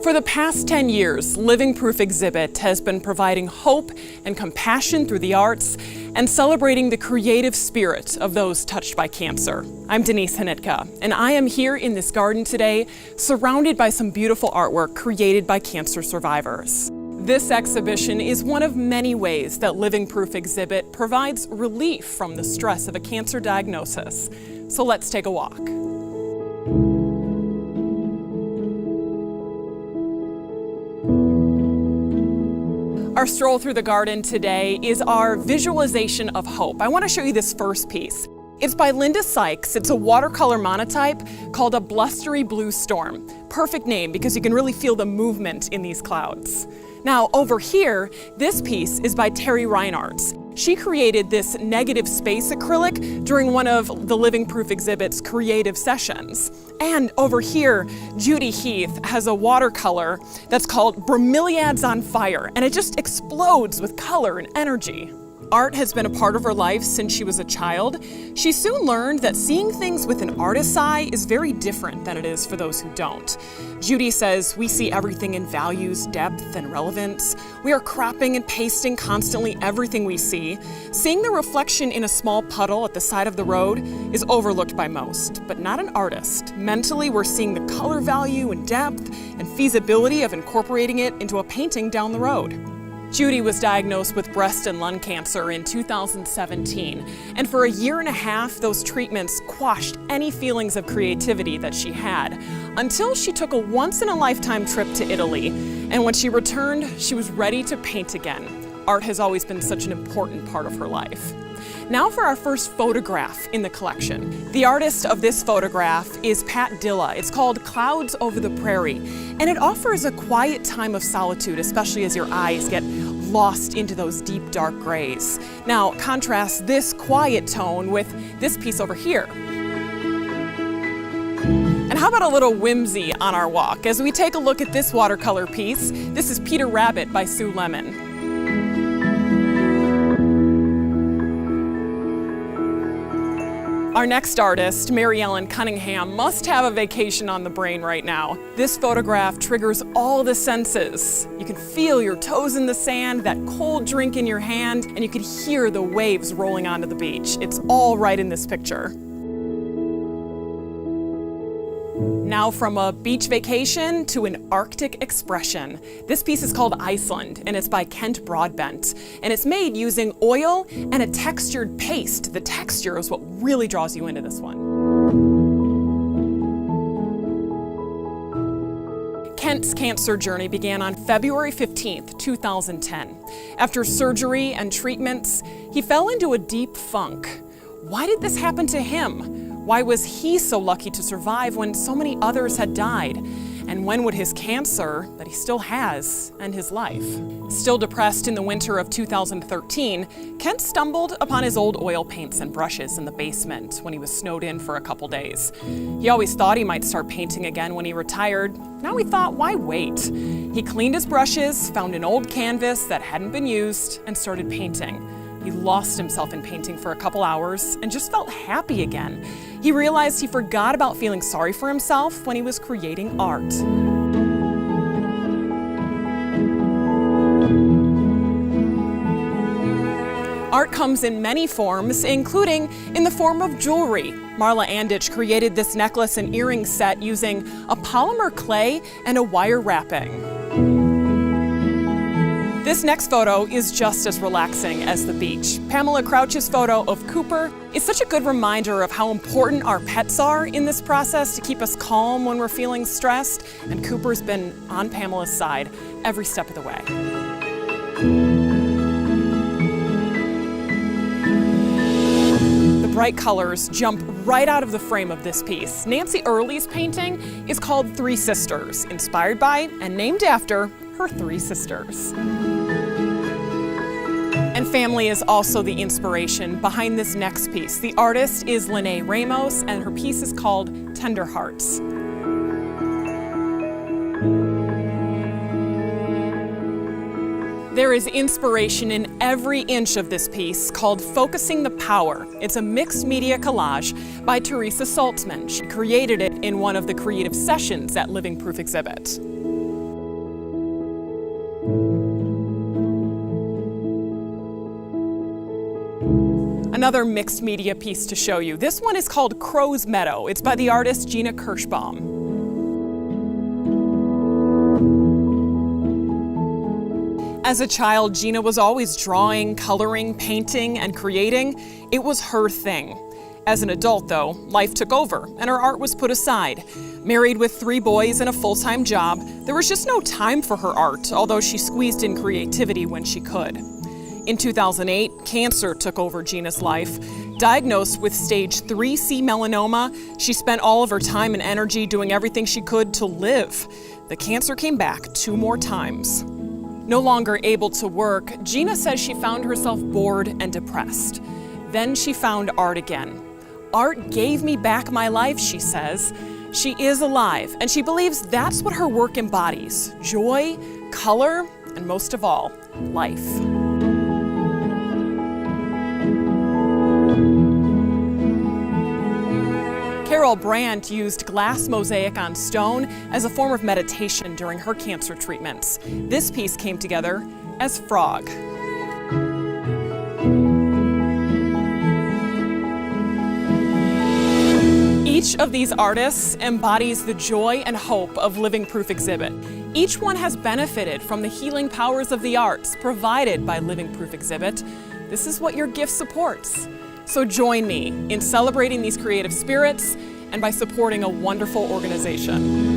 For the past 10 years, Living Proof Exhibit has been providing hope and compassion through the arts and celebrating the creative spirit of those touched by cancer. I'm Denise Hanitka, and I am here in this garden today, surrounded by some beautiful artwork created by cancer survivors. This exhibition is one of many ways that Living Proof Exhibit provides relief from the stress of a cancer diagnosis. So let's take a walk. Our stroll through the garden today is our visualization of hope. I want to show you this first piece. It's by Linda Sykes. It's a watercolor monotype called A Blustery Blue Storm. Perfect name because you can really feel the movement in these clouds. Now over here, this piece is by Terry Reinhardt. She created this negative space acrylic during one of the Living Proof Exhibit's creative sessions. And over here, Judy Heath has a watercolor that's called Bromeliads on Fire, and it just explodes with color and energy. Art has been a part of her life since she was a child. She soon learned that seeing things with an artist's eye is very different than it is for those who don't. Judy says we see everything in values, depth, and relevance. We are cropping and pasting constantly everything we see. Seeing the reflection in a small puddle at the side of the road is overlooked by most, but not an artist. Mentally, we're seeing the color value and depth and feasibility of incorporating it into a painting down the road. Judy was diagnosed with breast and lung cancer in 2017, and for a year and a half, those treatments quashed any feelings of creativity that she had, until she took a once-in-a-lifetime trip to Italy, and when she returned, she was ready to paint again. Art has always been such an important part of her life. Now for our first photograph in the collection. The artist of this photograph is Pat Dilla. It's called Clouds Over the Prairie, and it offers a quiet time of solitude, especially as your eyes get lost into those deep, dark grays. Now, contrast this quiet tone with this piece over here. And how about a little whimsy on our walk as we take a look at this watercolor piece? This is Peter Rabbit by Sue Lemon. Our next artist, Mary Ellen Cunningham, must have a vacation on the brain right now. This photograph triggers all the senses. You can feel your toes in the sand, that cold drink in your hand, and you can hear the waves rolling onto the beach. It's all right in this picture. Now from a beach vacation to an Arctic expression. This piece is called Iceland, and it's by Kent Broadbent. And it's made using oil and a textured paste. The texture is what really draws you into this one. Kent's cancer journey began on February 15th, 2010. After surgery and treatments, he fell into a deep funk. Why did this happen to him? Why was he so lucky to survive when so many others had died? And when would his cancer, that he still has, end his life? Still depressed in the winter of 2013, Kent stumbled upon his old oil paints and brushes in the basement when he was snowed in for a couple days. He always thought he might start painting again when he retired. Now he thought, why wait? He cleaned his brushes, found an old canvas that hadn't been used, and started painting. He lost himself in painting for a couple hours and just felt happy again. He realized he forgot about feeling sorry for himself when he was creating art. Art comes in many forms, including in the form of jewelry. Marla Anditch created this necklace and earring set using a polymer clay and a wire wrapping. This next photo is just as relaxing as the beach. Pamela Crouch's photo of Cooper is such a good reminder of how important our pets are in this process to keep us calm when we're feeling stressed, and Cooper's been on Pamela's side every step of the way. The bright colors jump right out of the frame of this piece. Nancy Early's painting is called Three Sisters, inspired by and named after her three sisters. And family is also the inspiration behind this next piece. The artist is Lene Ramos, and her piece is called Tender Hearts. There is inspiration in every inch of this piece called Focusing the Power. It's a mixed media collage by Teresa Saltzman. She created it in one of the creative sessions at Living Proof Exhibit. Another mixed media piece to show you. This one is called Crow's Meadow. It's by the artist Gina Kirschbaum. As a child, Gina was always drawing, coloring, painting, and creating. It was her thing. As an adult, though, life took over and her art was put aside. Married with 3 boys and a full-time job, there was just no time for her art, although she squeezed in creativity when she could. In 2008, cancer took over Gina's life. Diagnosed with stage 3C melanoma, she spent all of her time and energy doing everything she could to live. The cancer came back 2 more times. No longer able to work, Gina says she found herself bored and depressed. Then she found art again. Art gave me back my life, she says. She is alive, and she believes that's what her work embodies: joy, color, and most of all, life. Carol Brandt used glass mosaic on stone as a form of meditation during her cancer treatments. This piece came together as Frog. Each of these artists embodies the joy and hope of Living Proof Exhibit. Each one has benefited from the healing powers of the arts provided by Living Proof Exhibit. This is what your gift supports. So join me in celebrating these creative spirits and by supporting a wonderful organization.